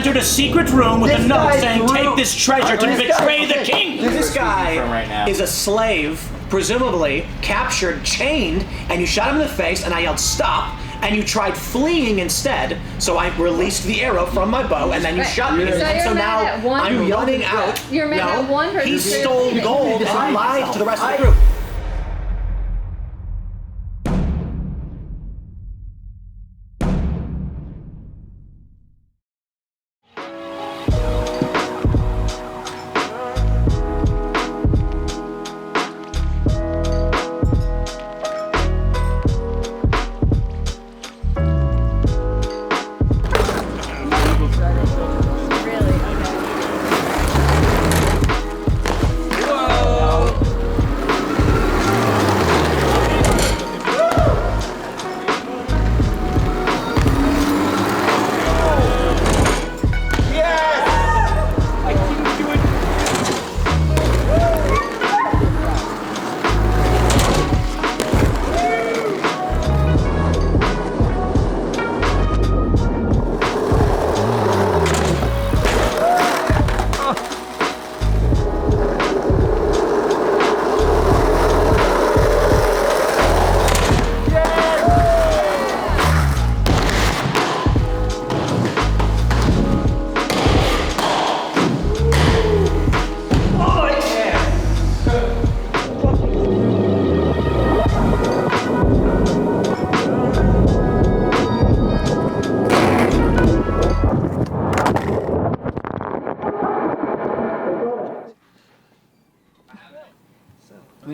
entered a secret room with a note saying, take this treasure to betray the king. This guy is a slave, presumably captured, chained, and you shot him in the face, and I yelled, stop, and you tried fleeing instead, so I released the arrow from my bow, and then you shot me. So now I'm running out. You're mad at one person. He stole gold and lied to the rest of the group.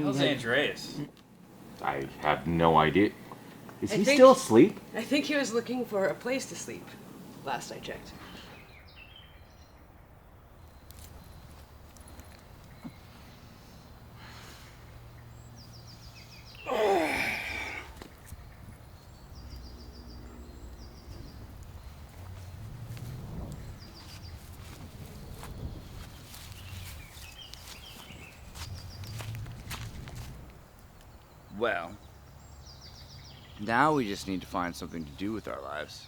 How's Andreas? I have no idea. Is he still asleep? I think he was looking for a place to sleep, last I checked. Well, now we just need to find something to do with our lives.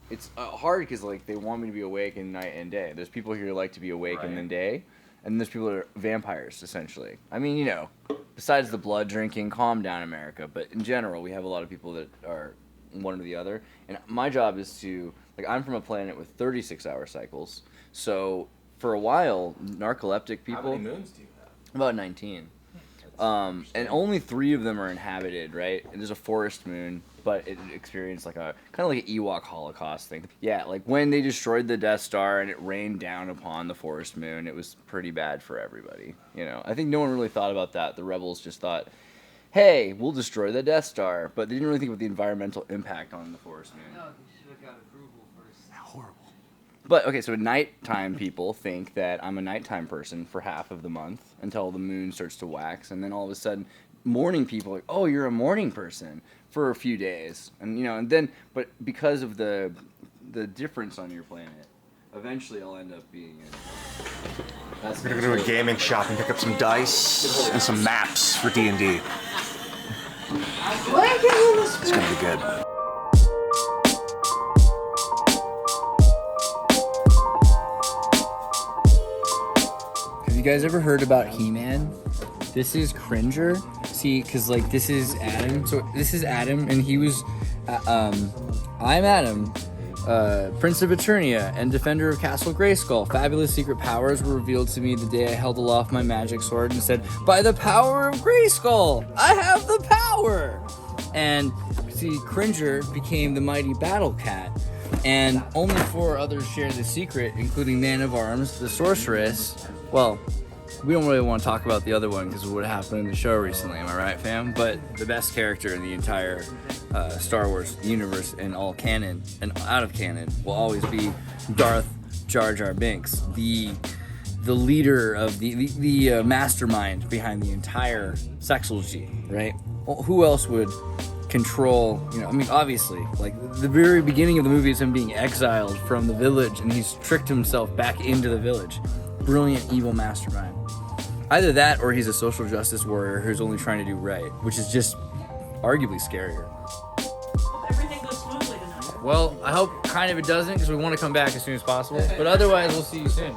It's hard because like they want me to be awake in night and day. There's people here who like to be awake in the day, and there's people that are vampires essentially. I mean, you know, besides the blood drinking, calm down America, but in general, we have a lot of people that are one or the other. And my job is to I'm from a planet with 36-hour cycles, so for a while, narcoleptic people. How many moons do you have? About 19. And only 3 of them are inhabited, right? And there's a forest moon, but it experienced like a kind of like an Ewok Holocaust thing. Yeah, like when they destroyed the Death Star and it rained down upon the forest moon, it was pretty bad for everybody. You know, I think no one really thought about that. The rebels just thought, hey, we'll destroy the Death Star, but they didn't really think about the environmental impact on the forest moon. No, you should have got approval first. Horrible. But, okay, so nighttime people think that I'm a nighttime person for half of the month until the moon starts to wax, and then all of a sudden, morning people are like, oh, you're a morning person for a few days. And, you know, and then, but because of the difference on your planet, eventually I'll end up being We're gonna go to a gaming shop and pick up some dice and some maps for D&D. It's gonna be good. Have you guys ever heard about He-Man? This is Cringer. See, because like this is Adam. So this is Adam, and he was, I'm Adam, Prince of Eternia and Defender of Castle Grayskull. Fabulous secret powers were revealed to me the day I held aloft my magic sword and said, "By the power of Grayskull, I have the power!" And see, Cringer became the mighty Battle Cat, and only 4 others share the secret, including Man of Arms, the Sorceress. Well, we don't really want to talk about the other one because of what happened in the show recently, am I right, fam? But the best character in the entire Star Wars universe and all canon and out of canon will always be Darth Jar Jar Binks, the leader of the mastermind behind the entire sexology, right? Well, who else would control, you know, I mean, obviously, like, the very beginning of the movie is him being exiled from the village, and he's tricked himself back into the village. Brilliant evil mastermind. Either that, or he's a social justice warrior who's only trying to do right, which is just arguably scarier. Everything goes smoothly tonight. Well, I hope kind of it doesn't because we want to come back as soon as possible. But otherwise, we'll see you soon.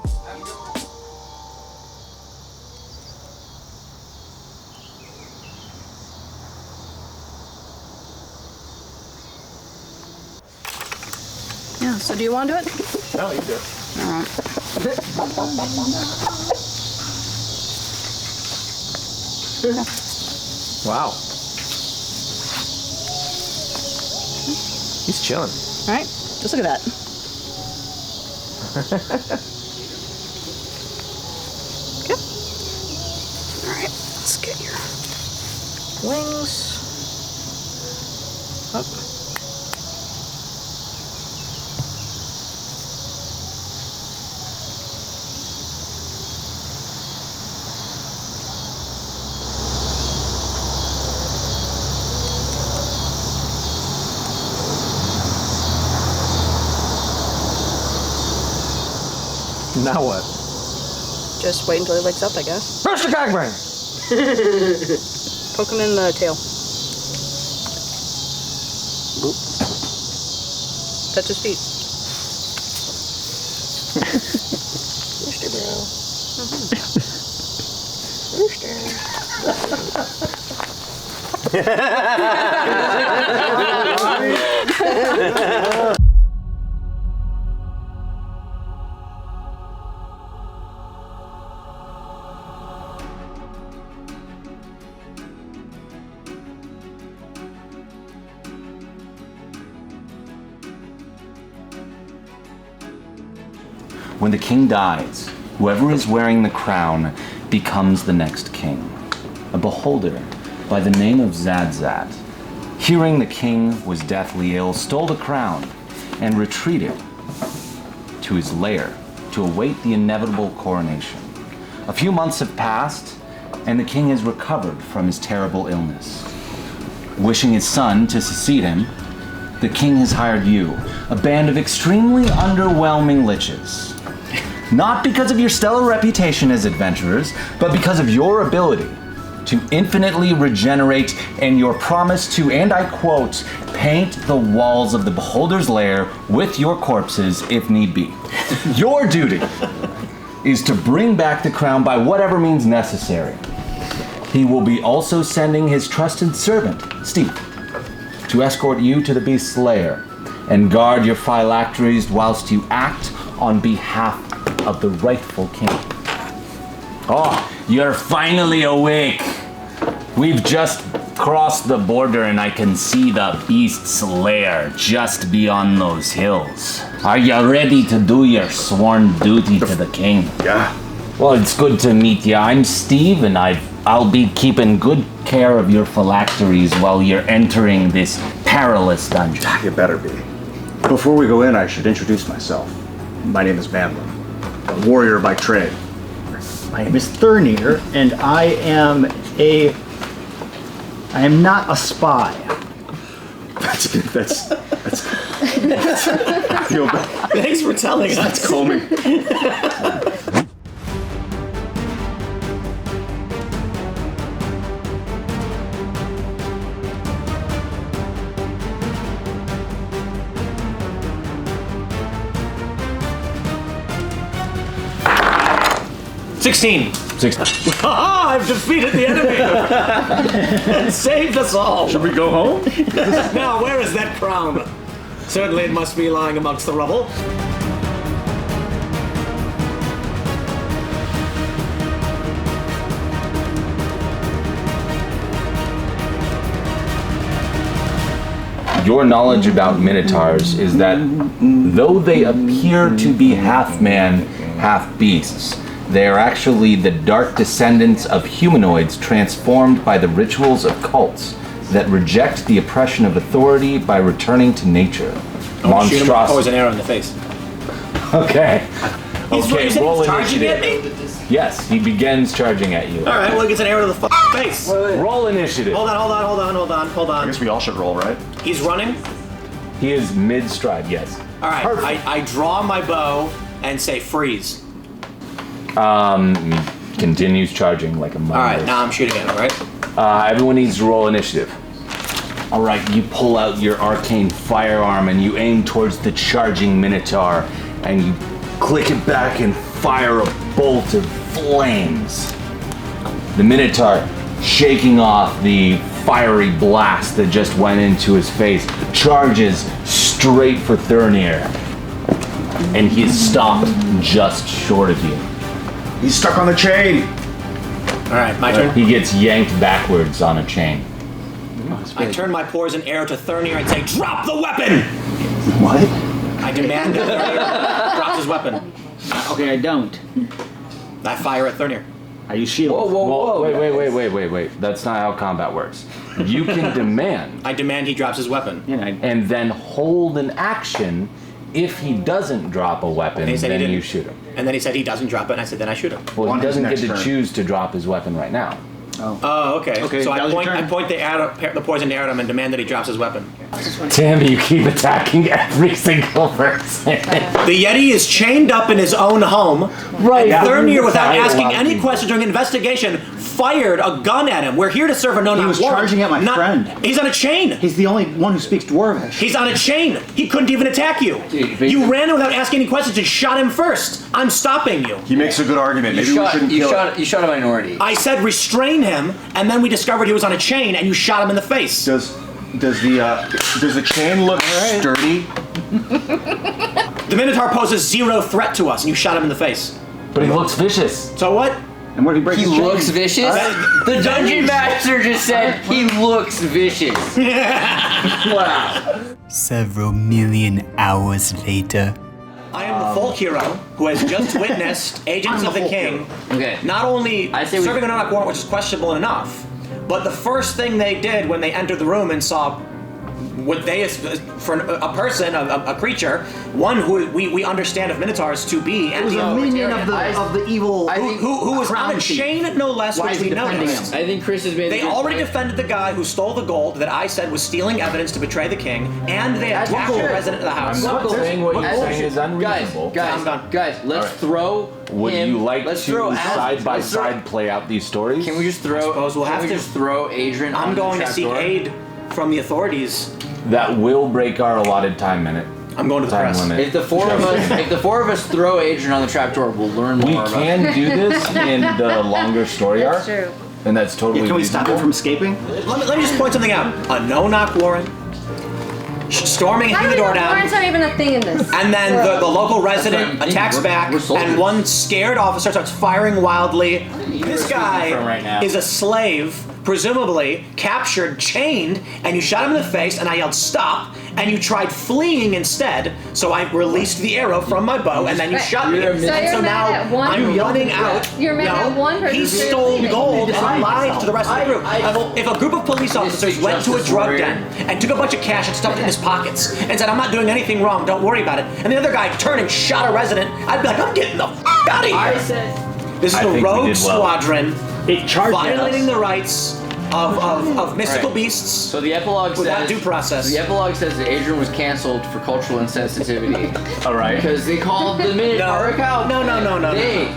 Yeah, so do you want to do it? No, you do. All right. Wow. He's chilling. All right, just look at that. Okay. All right, let's get your wings up. Now what? Just wait until he wakes up, I guess. Push the gangbang! Poke him in the tail. Boop. Touch his feet. Rooster, bro. Rooster. When the king dies, whoever is wearing the crown becomes the next king. A beholder by the name of Zadzat, hearing the king was deathly ill, stole the crown and retreated to his lair to await the inevitable coronation. A few months have passed, and the king has recovered from his terrible illness. Wishing his son to succeed him, the king has hired you, a band of extremely underwhelming liches. Not because of your stellar reputation as adventurers, but because of your ability to infinitely regenerate and your promise to, and I quote, paint the walls of the beholder's lair with your corpses if need be. Your duty is to bring back the crown by whatever means necessary. He will be also sending his trusted servant, Steve, to escort you to the beast's lair and guard your phylacteries whilst you act on behalf of the rightful king. Oh, you're finally awake. We've just crossed the border and I can see the beast's lair just beyond those hills. Are you ready to do your sworn duty to the king? Yeah. Well, it's good to meet you. I'm Steve, and I'll be keeping good care of your phylacteries while you're entering this perilous dungeon. You better be. Before we go in, I should introduce myself. My name is Manlin, a warrior by trade. My name is Thurnir, and I am not a spy. That's I feel bad. Thanks for telling us. That's calming. Haha, I've defeated the enemy and saved us all. Should we go home? Now, where is that crown? Certainly it must be lying amongst the rubble. Your knowledge about Minotaurs is that though they appear to be half man, half beasts, they are actually the dark descendants of humanoids transformed by the rituals of cults that reject the oppression of authority by returning to nature. Shoot him with poison arrow in the face. Okay. He's roll charging at initiative. me? Yes, he begins charging at you. All right, well, he gets an arrow to the face. Roll initiative. Hold on. I guess we all should roll, right? He's running. He is mid-stride, yes. All right, I draw my bow and say freeze. He continues charging like a mother. All right, now I'm shooting at him, right? Everyone needs to roll initiative. All right, you pull out your arcane firearm and you aim towards the charging Minotaur, and you click it back and fire a bolt of flames. The Minotaur, shaking off the fiery blast that just went into his face, charges straight for Thurnir. And he is stopped just short of you. He's stuck on the chain. All right, my turn. He gets yanked backwards on a chain. I turn my poison arrow to Thurnir and say, "Drop the weapon!" What? I demand that Thurnir drops his weapon. Okay, I don't. I fire at Thurnir. Are you shielded? Well, wait. That's not how combat works. You can demand. I demand he drops his weapon. Yeah, And then hold an action. If he doesn't drop a weapon, he said he then you didn't. shoot him. And then he said he doesn't drop it, and I said then I shoot him. Well, On he his doesn't get next to turn. choose to drop his weapon right now. Oh, okay. Okay, So that I was your point turn. the poisoned arrow at him and demand that he drops his weapon. Tim, you keep attacking every single person. The Yeti is chained up in his own home. Right. Thurnir, without Fire asking loud any people. questions during investigation, fired a gun at him. We're here to serve a no-knock He was warrant, charging at my friend. He's on a chain. He's the only one who speaks Dwarvish. He's on a chain. He couldn't even attack you. Dude, You ran in without asking any questions and shot him first. I'm stopping you. He makes a good argument. Maybe we shouldn't kill him. You shot a minority. I said restrain him, and then we discovered he was on a chain, and you shot him in the face. Does the chain look sturdy? The Minotaur poses zero threat to us, and you shot him in the face. But he looks vicious. So what? And where did he break He his chain? looks vicious? The dungeon master just said he looks vicious. Wow. Several million hours later. I am the folk hero who has just witnessed Agents of the King Okay. not only I say we- serving a no-knock warrant, which is questionable enough, but the first thing they did when they entered the room and saw what they, for a person, a creature, one who we understand of Minotaurs to be, It was a minion of the evil. who was on a chain, no less, Why which is we he defending noticed. him? I think Chris has made They a good already point. defended the guy who stole the gold that I said was stealing evidence to betray the king, and they attacked the resident of the house. I'm not saying what you're saying is Guys, unreasonable. I'm done. guys, let's throw Would him. you like let's to throw side by let's throw- side play out these stories? Can we just throw? suppose we'll can have we to. just throw Adrian? I'm on going the to seek trapdoor? aid from the authorities. That will break our allotted time limit. I'm going to the Time press. limit. If the four of us throw Adrian on the trapdoor, we'll learn more We about can do this in the longer story arc. That's true. And that's totally Yeah, can we stop him reasonable. from escaping? Let me just point something out. A no-knock warrant, storming How hitting do the we door know down, warrants aren't even a thing in this? and then the local resident That's what I'm attacks thinking. back, We're soldiers. and one scared officer starts firing wildly. This guy from right now. is a slave, presumably captured, chained, and you shot him in the face, and I yelled stop, and you tried fleeing instead, so I released the arrow from my bow, and then you Right. shot me. You're And So you're so mad now at one I'm person. running out. You're mad at one person He for stole leaving. gold and Define lied yourself. to the rest of the group. If a group of police officers went to a Justice drug warrior. den and took a bunch of cash and stuffed it in his pockets and said, I'm not doing anything wrong, don't worry about it, and the other guy turned and shot a resident, I'd be like, I'm getting the f*** out of here. I said. This is I a think we rogue did well. squadron It charged at violating us. the rights of mystical Right. beasts So the epilogue without says. due process. The epilogue says that Adrian was canceled for cultural insensitivity. All right. Because they called the Minotaur a cow. No.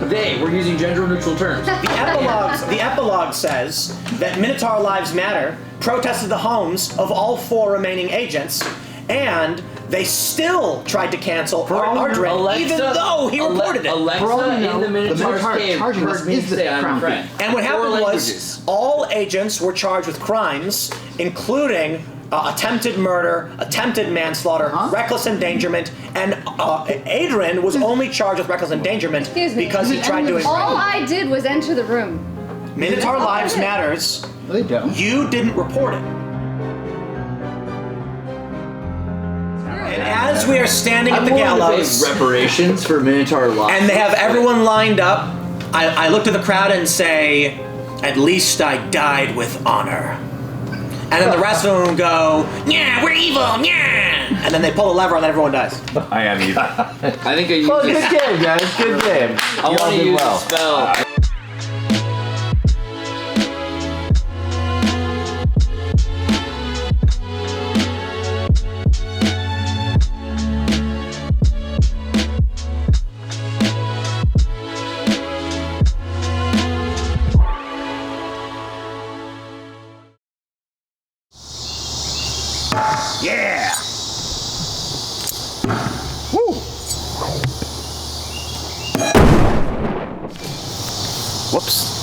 They were using gender neutral terms. The epilogue says that Minotaur Lives Matter protested the homes of all 4 remaining agents, and they still tried to cancel Ardrin, even though he reported it. Alexa For all we in know, the the Minotaur's Minotaur cave charging us heard me is the say I'm a crown friend. And what 4 happened languages. was all agents were charged with crimes, including attempted murder, attempted manslaughter, reckless endangerment, and Adrian was only charged with reckless endangerment Excuse me. because he tried doing All I did was enter the room. Minotaur Lives Matters. No, they don't. You didn't report it. And as we are standing at the gallows, reparations for Minotaur lives. and they have everyone lined up, I look to the crowd and say, at least I died with honor. And then the rest of them go, yeah, we're evil, yeah! And then they pull a lever and then everyone dies. I am evil. I think I used Well, this. good game, guys. Good game. I Y'all want to did use well. a spell. Yeah! Woo! Whoops.